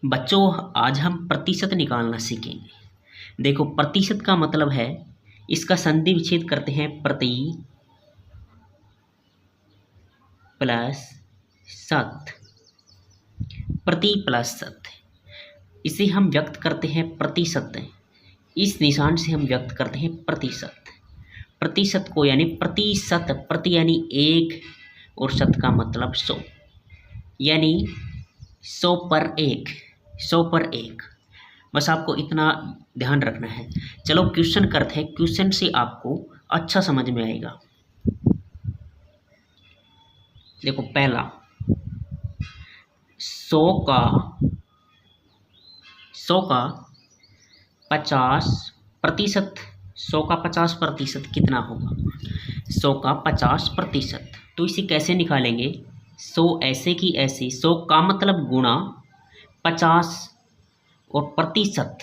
बच्चों, आज हम प्रतिशत निकालना सीखेंगे। देखो, प्रतिशत का मतलब है, इसका संधि विच्छेद करते हैं प्रति प्लस शत, प्रति प्लस शत। इसे हम व्यक्त करते हैं प्रतिशत। इस निशान से हम व्यक्त करते हैं प्रतिशत। प्रतिशत को यानी प्रतिशत, प्रति यानी एक और शत का मतलब 100, यानी 100 पर 1, 100 पर 1। बस आपको इतना ध्यान रखना है। चलो क्वेश्चन करते हैं, क्वेश्चन से आपको अच्छा समझ में आएगा। देखो, पहला 100 का 50%, 100 का 50% कितना होगा? 100 का 50%, तो इसे कैसे निकालेंगे? 100 ऐसे की ऐसे, 100 का मतलब गुणा 50 और प्रतिशत,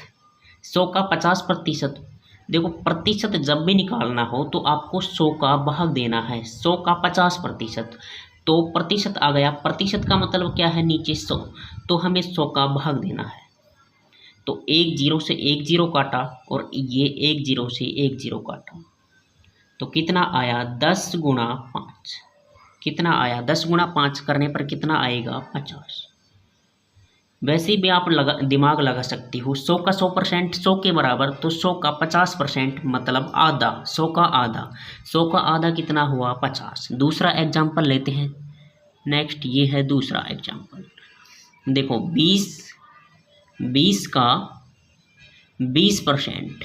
100 का 50%। देखो, प्रतिशत जब भी निकालना हो तो आपको 100 का भाग देना है, 100 का 50%, तो प्रतिशत आ गया। प्रतिशत का मतलब क्या है? नीचे 100, तो हमें 100 का भाग देना है। तो एक जीरो से एक जीरो काटा और ये एक जीरो से एक जीरो काटा, तो कितना आया? 10 गुणा 5। कितना आया? 10 गुणा 5 करने पर कितना आएगा? 50। वैसे भी आप दिमाग लगा सकती हो। 100 का 100% 100 के बराबर, तो 100 का 50% मतलब आधा, 100 का आधा। 100 का आधा कितना हुआ? 50। दूसरा एग्जाम्पल लेते हैं। नेक्स्ट ये है दूसरा एग्जाम्पल। देखो, 20 का 20%,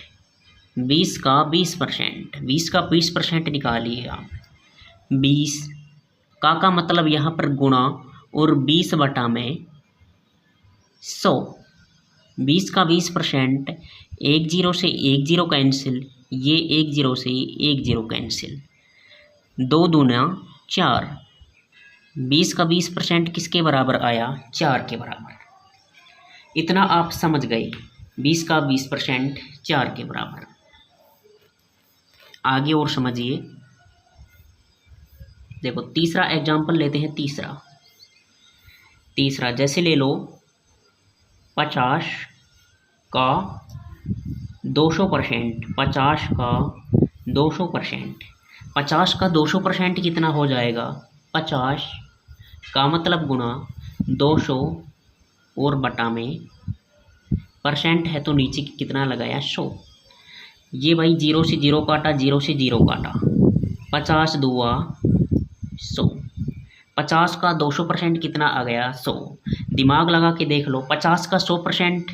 20 का 20%, 20 का 20% निकालिए आप। 20 का मतलब यहाँ पर गुणा और 20 बटा में 100। 20 का 20%, एक जीरो से एक जीरो कैंसिल, ये एक जीरो से एक जीरो कैंसिल, 2 दूना 4। 20 का 20% किसके बराबर आया? 4 के बराबर। इतना आप समझ गए, 20 का 20% 4 के बराबर। आगे और समझिए। देखो, तीसरा एग्जाम्पल लेते हैं। तीसरा जैसे ले लो 50 का 200%, 50 का 200%, 50 का 200% कितना हो जाएगा? 50 का मतलब गुणा 200 और बटा में परसेंट है तो नीचे कितना लगाया? 100। ये भाई जीरो से जीरो काटा, जीरो से जीरो काटा, 50 दुआ 100। 50 का 200% कितना आ गया? 100। दिमाग लगा के देख लो, 50 का 100%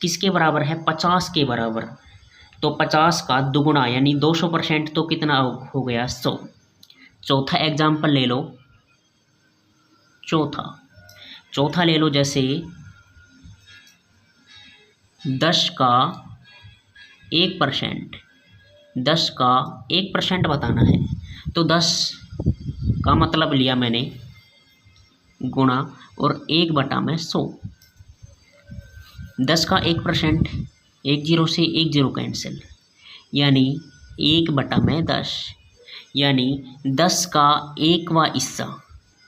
किसके बराबर है? 50 के बराबर। तो 50 का दुगुना यानी 200% तो कितना हो गया? 100। चौथा एग्जाम्पल ले लो। चौथा ले लो, जैसे 10 का 1%, 10 का 1% बताना है, तो 10 का मतलब लिया मैंने गुणा और 1 बटा में 100। 10 का 1%, एक जीरो से एक जीरो कैंसिल, यानी 1 बटा में 10, यानी 10 का 1वां हिस्सा।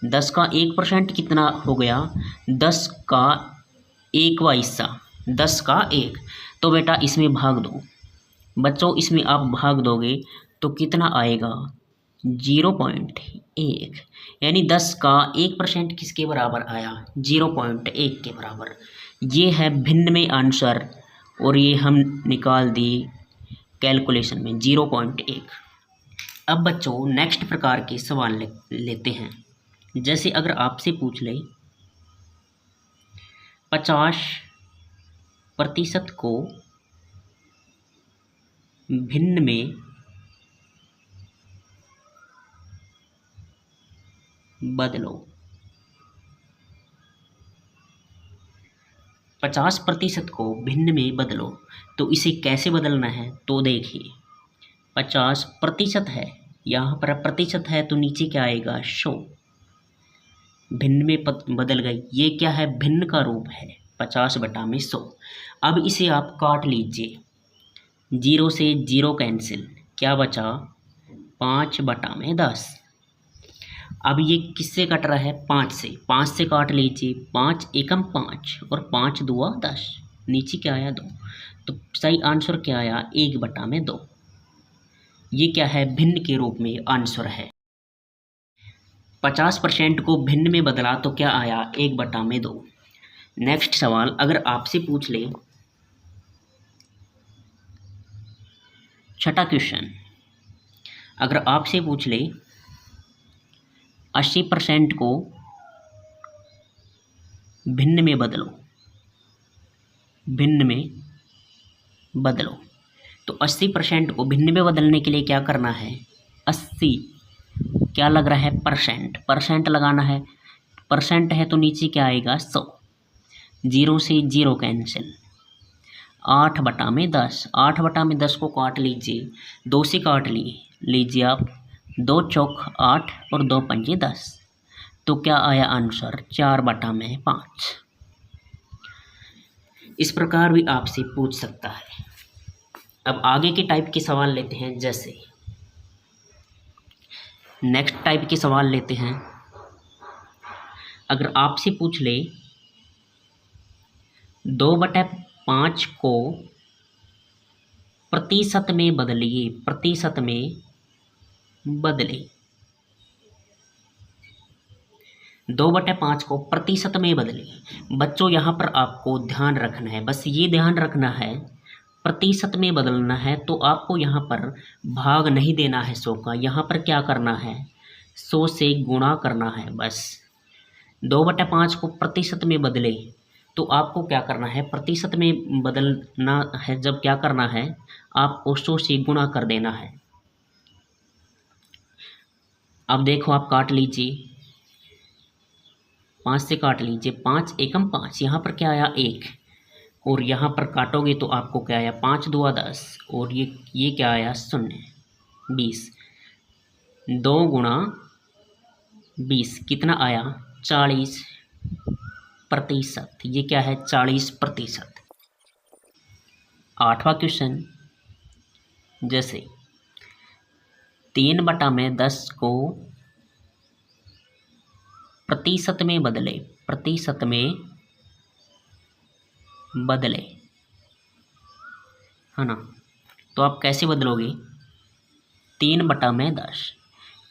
10 का 1% कितना हो गया? 10 का 1वां हिस्सा, 10 का 1। तो बेटा इसमें भाग दो। बच्चों, इसमें आप भाग दोगे तो कितना आएगा? 0.1, यानी 10 का 1% किसके बराबर आया? 0.1 के बराबर। ये है भिन्न में आंसर, और ये हम निकाल दी कैलकुलेशन में 0.1। अब बच्चों नेक्स्ट प्रकार के सवाल लेते हैं। जैसे अगर आपसे पूछ ले 50% को भिन्न में बदलो। 50% को भिन्न में बदलो, तो इसे कैसे बदलना है? तो देखिए, 50% है, यहाँ पर प्रतिशत है तो नीचे क्या आएगा? 100। भिन्न में बदल गई। ये क्या है? भिन्न का रूप है, 50 बटा में 100। अब इसे आप काट लीजिए, जीरो से जीरो कैंसिल, क्या बचा? 5 बटा में 10। अब ये किससे कट रहा है? 5 से। 5 से काट लीजिए, 5 एकम 5 और 5 दुआ 10, नीचे क्या आया? 2। तो सही आंसर क्या आया? 1/2। ये क्या है? भिन्न के रूप में आंसर है। 50% को भिन्न में बदला तो क्या आया? 1/2। नेक्स्ट सवाल अगर आपसे पूछ ले, छठा क्वेश्चन, अगर आपसे पूछ ले 80% को भिन्न में बदलो, भिन्न में बदलो, तो 80% को भिन्न में बदलने के लिए क्या करना है? 80 क्या लग रहा है? परसेंट लगाना है। परसेंट है तो नीचे क्या आएगा? 100। 0 से 0 कैंसिल। 8/10। 8/10 को काट लीजिए, 2 से काट लीजिए आप, 2 चौक 8 और 2 पंजे 10, तो क्या आया आंसर? 4/5। इस प्रकार भी आपसे पूछ सकता है। अब आगे के टाइप के सवाल लेते हैं, जैसे नेक्स्ट टाइप के सवाल लेते हैं। अगर आपसे पूछ ले 2/5 को प्रतिशत में बदलिए, प्रतिशत में बदले, 2/5 को प्रतिशत में बदले। बच्चों यहाँ पर आपको ध्यान रखना है, बस ये ध्यान रखना है, प्रतिशत में बदलना है तो आपको यहाँ पर भाग नहीं देना है 100 का, यहाँ पर क्या करना है? 100 से गुणा करना है बस। 2/5 को प्रतिशत में बदले तो आपको क्या करना है? प्रतिशत में बदलना है जब क्या करना है? आपको 100 से गुणा कर देना है। अब देखो आप काट लीजिए, 5 से काट लीजिए, 5 एकम 5, यहाँ पर क्या आया? 1, और यहाँ पर काटोगे तो आपको क्या आया? 5 दुआ 10, और ये क्या आया? 0, 20। 2 गुणा 20 कितना आया? 40%। ये क्या है? 40%। 8वां क्वेश्चन, जैसे 3/10 को प्रतिशत में बदले, प्रतिशत में बदले, है ना? तो आप कैसे बदलोगे? 3/10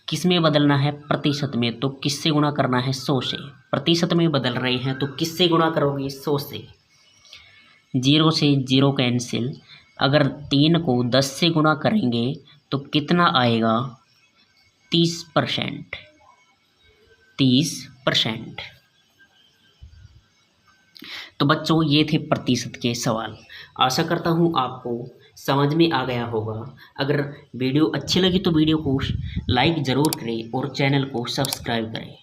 किस में बदलना है? प्रतिशत में, तो किससे गुणा करना है? 100 से। प्रतिशत में बदल रहे हैं तो किससे गुणा करोगे? 100 से। 0 से 0 कैंसिल। अगर 3 को 10 से गुणा करेंगे तो कितना आएगा? 30%। 30%। तो बच्चों ये थे प्रतिशत के सवाल। आशा करता हूँ आपको समझ में आ गया होगा। अगर वीडियो अच्छी लगी तो वीडियो को लाइक ज़रूर करें और चैनल को सब्सक्राइब करें।